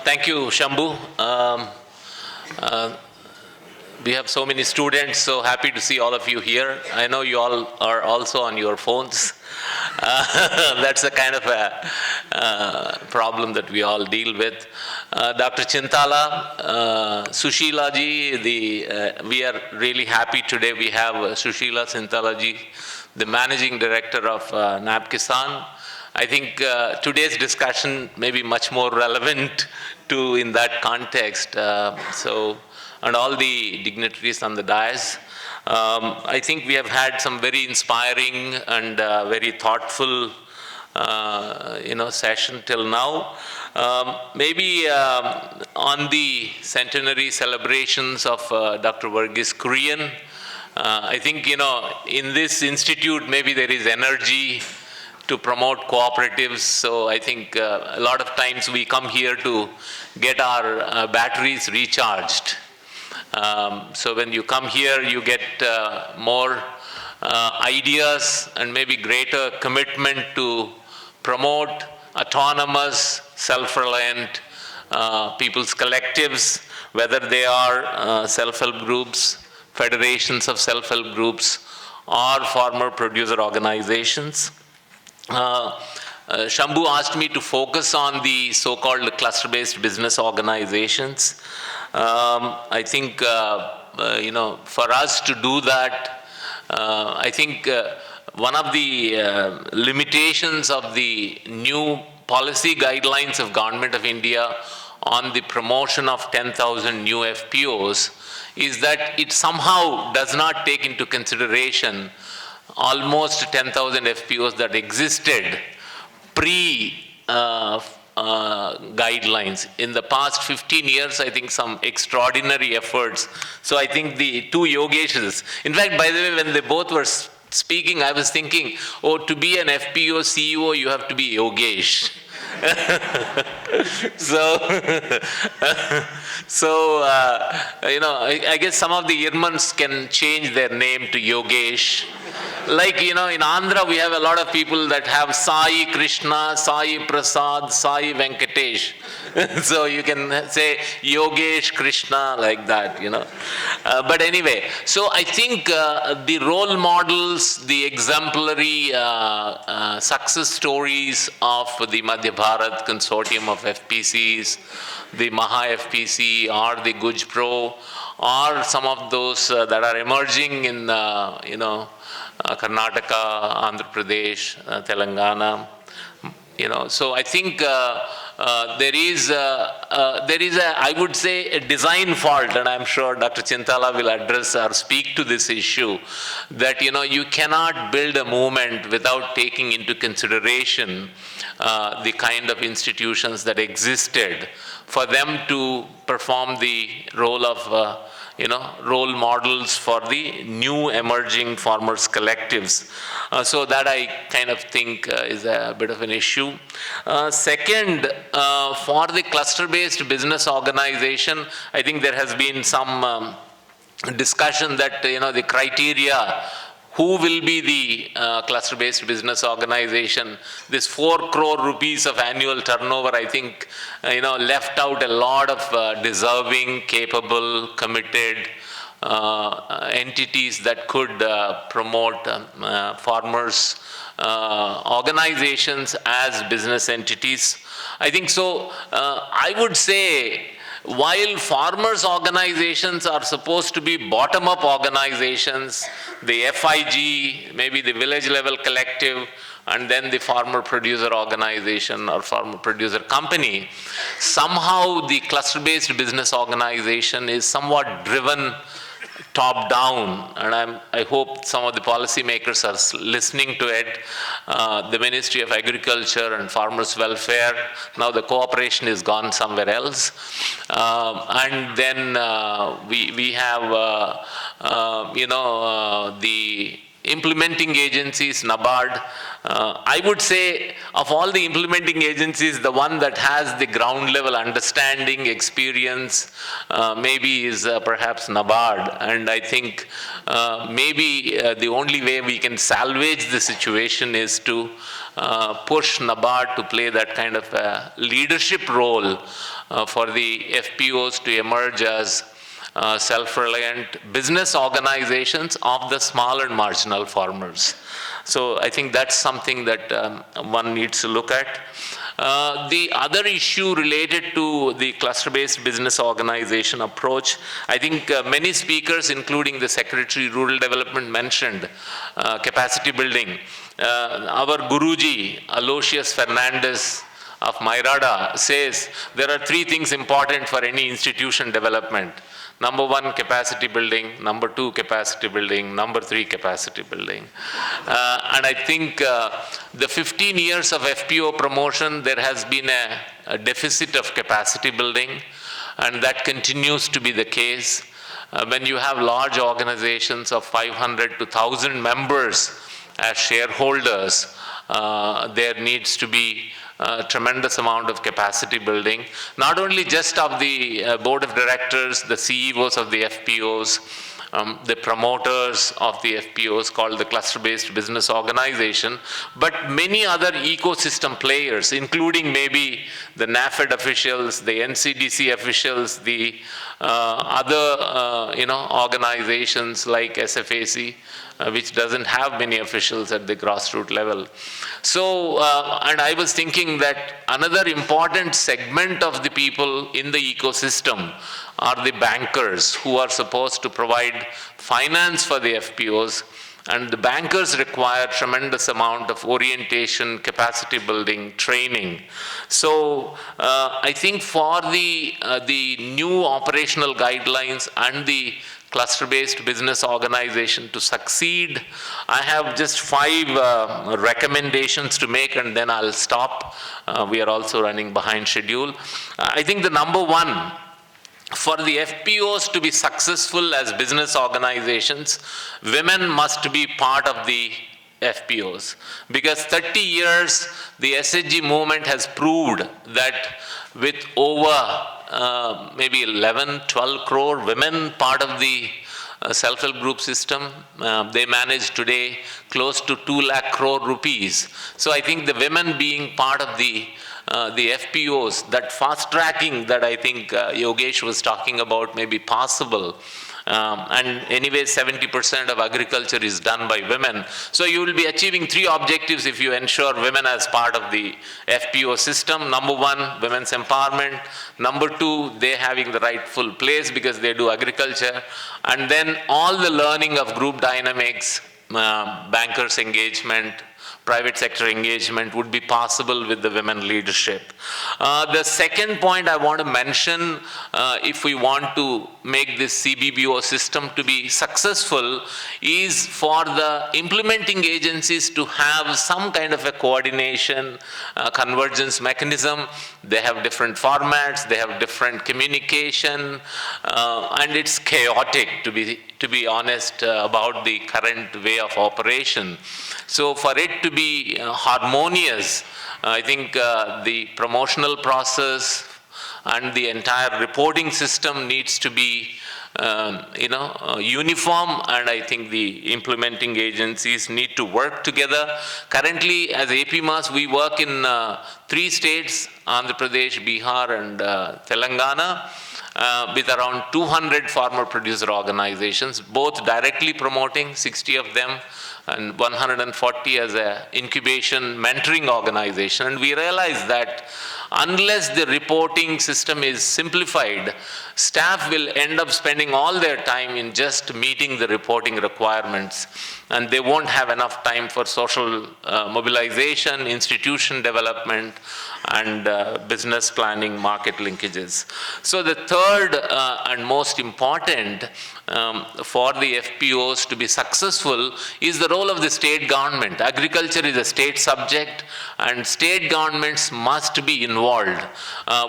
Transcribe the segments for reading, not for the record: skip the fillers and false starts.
Thank you, Shambhu. Uh, we have so many students, so happy to see all of you here. I know you all are also on your phones. That's a kind of a problem that we all deal with. Dr. Chintala, Sushila ji, we are really happy today. We have Sushila Chintala ji, the Managing Director of NAPKISAN. I think today's discussion may be much more relevant to in that context. And all the dignitaries on the dais. I think we have had some very inspiring and very thoughtful, session till now. Maybe on the centenary celebrations of Dr. Verghese Kurian, I think, in this institute, maybe there is energy to promote cooperatives. So I think a lot of times we come here to get our batteries recharged. So when you come here, you get more ideas and maybe greater commitment to promote autonomous, self-reliant people's collectives, whether they are self-help groups, federations of self-help groups, or farmer producer organizations. Shambhu asked me to focus on the so-called cluster-based business organizations. I think, for us to do that, I think one of the limitations of the new policy guidelines of Government of India on the promotion of 10,000 new FPOs is that it somehow does not take into consideration almost 10,000 FPOs that existed guidelines. In the past 15 years, I think some extraordinary efforts. So I think the two Yogeshes, in fact, by the way, when they both were speaking, I was thinking, to be an FPO CEO, you have to be Yogesh. I guess some of the Irmans can change their name to Yogesh. Like, in Andhra, we have a lot of people that have Sai Krishna, Sai Prasad, Sai Venkatesh. So you can say Yogesh Krishna like that, But anyway, so I think the role models, the exemplary success stories of the Madhya Bharat Consortium of FPCs, the Maha FPC or the Guj Pro, or some of those that are emerging in, Karnataka, Andhra Pradesh, Telangana, So I think there is I would say, a design fault, and I'm sure Dr. Chintala will address or speak to this issue, that, you cannot build a movement without taking into consideration the kind of institutions that existed for them to perform the role of role models for the new emerging farmers collectives. So that I kind of think is a bit of an issue. Second, for the cluster-based business organization, I think there has been some discussion that, the criteria, who will be the cluster-based business organization? This 4 crore rupees of annual turnover, I think, left out a lot of deserving, capable, committed entities that could promote farmers' organizations as business entities. I think so. I would say, while farmers' organizations are supposed to be bottom-up organizations, the FIG, maybe the village level collective, and then the farmer producer organization or farmer producer company, somehow the cluster-based business organization is somewhat driven top down, and I hope some of the policymakers are listening to it. The Ministry of Agriculture and Farmers Welfare, now the cooperation is gone somewhere else. And then we have, the implementing agencies, NABARD, I would say of all the implementing agencies, the one that has the ground level understanding, experience, maybe is perhaps NABARD. And I think maybe the only way we can salvage the situation is to push NABARD to play that kind of a leadership role for the FPOs to emerge as self-reliant business organizations of the small and marginal farmers. So I think that's something that one needs to look at. The other issue related to the cluster-based business organization approach, I think many speakers, including the Secretary Rural Development, mentioned capacity building. Our Guruji, Aloysius Fernandez of Mairada, says there are 3 things important for any institution development. Number 1, capacity building. Number 2, capacity building. Number 3, capacity building. And I think the 15 years of FPO promotion, there has been a deficit of capacity building, and that continues to be the case. When you have large organizations of 500 to 1,000 members as shareholders, there needs to be a tremendous amount of capacity building, not only just of the board of directors, the CEOs of the FPOs, the promoters of the FPOs called the cluster-based business organization, but many other ecosystem players, including maybe the NAFED officials, the NCDC officials, the other organizations like SFAC, which doesn't have many officials at the grassroots level. So, and I was thinking that another important segment of the people in the ecosystem are the bankers who are supposed to provide finance for the FPOs, and the bankers require tremendous amount of orientation, capacity building, training. So I think for the new operational guidelines and the cluster-based business organization to succeed, I have just 5 recommendations to make, and then I'll stop. We are also running behind schedule. I think the number 1, for the FPOs to be successful as business organizations, women must be part of the FPOs. Because 30 years, the SHG movement has proved that with over maybe 11, 12 crore women part of the self-help group system, they manage today close to 2 lakh crore rupees. So I think the women being part of the FPOs, that fast tracking that I think Yogesh was talking about may be possible. And anyway, 70% of agriculture is done by women. So you will be achieving 3 objectives if you ensure women as part of the FPO system. Number 1, women's empowerment. Number 2, they having the rightful place because they do agriculture. And then all the learning of group dynamics, bankers engagement, private sector engagement would be possible with the women leadership. The second point I want to mention, if we want to make this CBBO system to be successful, is for the implementing agencies to have some kind of a coordination, convergence mechanism. They have different formats, they have different communication, and it's chaotic, to be honest, about the current way of operation. So for it to be harmonious, I think the promotional process and the entire reporting system needs to be uniform, and I think the implementing agencies need to work together. Currently, as APMAS, we work in 3 states, Andhra Pradesh, Bihar, and Telangana, with around 200 farmer producer organizations, both directly promoting, 60 of them, and 140 as an incubation mentoring organization. And we realize that unless the reporting system is simplified, staff will end up spending all their time in just meeting the reporting requirements, and they won't have enough time for social mobilization, institution development, and business planning, market linkages. So the third and most important for the FPOs to be successful is the role of the state government. Agriculture is a state subject, and state governments must be involved.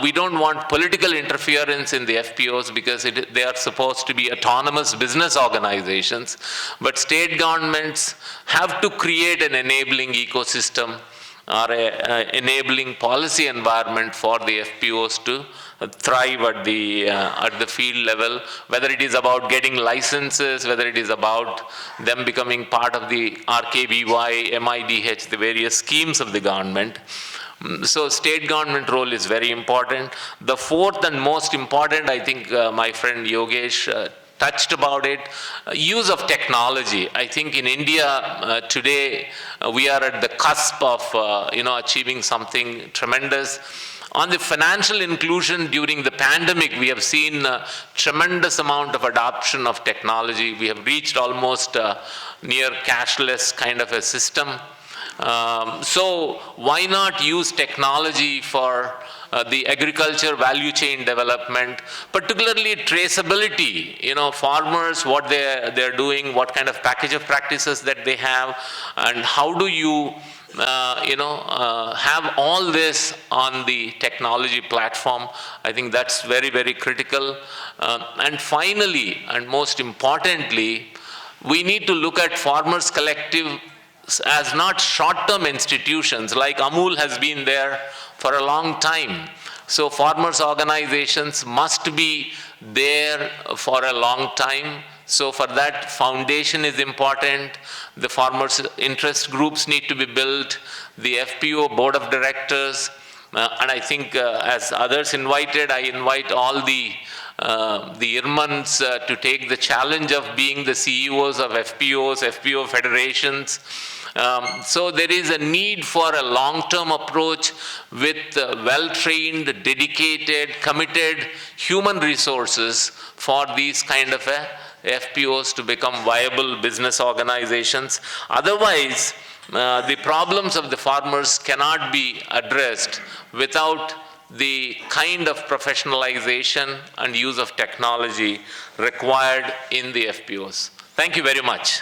We don't want political interference in the FPOs because they are supposed to be autonomous business organizations, but state governments have to create an enabling ecosystem or an enabling policy environment for the FPOs to thrive at the field level, whether it is about getting licenses, whether it is about them becoming part of the RKBY, MIDH, the various schemes of the government. So state government role is very important. The fourth and most important, I think my friend Yogesh touched about it, use of technology. I think in India today we are at the cusp of achieving something tremendous. On the financial inclusion during the pandemic, we have seen a tremendous amount of adoption of technology. We have reached almost near cashless kind of a system. So why not use technology for the agriculture value chain development, particularly traceability, farmers, what they're doing, what kind of package of practices that they have, and how do you have all this on the technology platform. I think that's very, very critical. And finally, and most importantly, we need to look at farmers collective as not short-term institutions, like Amul has been there for a long time. So farmers' organizations must be there for a long time. So for that, foundation is important. The farmers' interest groups need to be built, the FPO board of directors, and I think as others invited, I invite all the Irmans to take the challenge of being the CEOs of FPOs, FPO federations. So there is a need for a long-term approach with well-trained, dedicated, committed human resources for these kind of FPOs to become viable business organizations. Otherwise, the problems of the farmers cannot be addressed without the kind of professionalization and use of technology required in the FPOs. Thank you very much.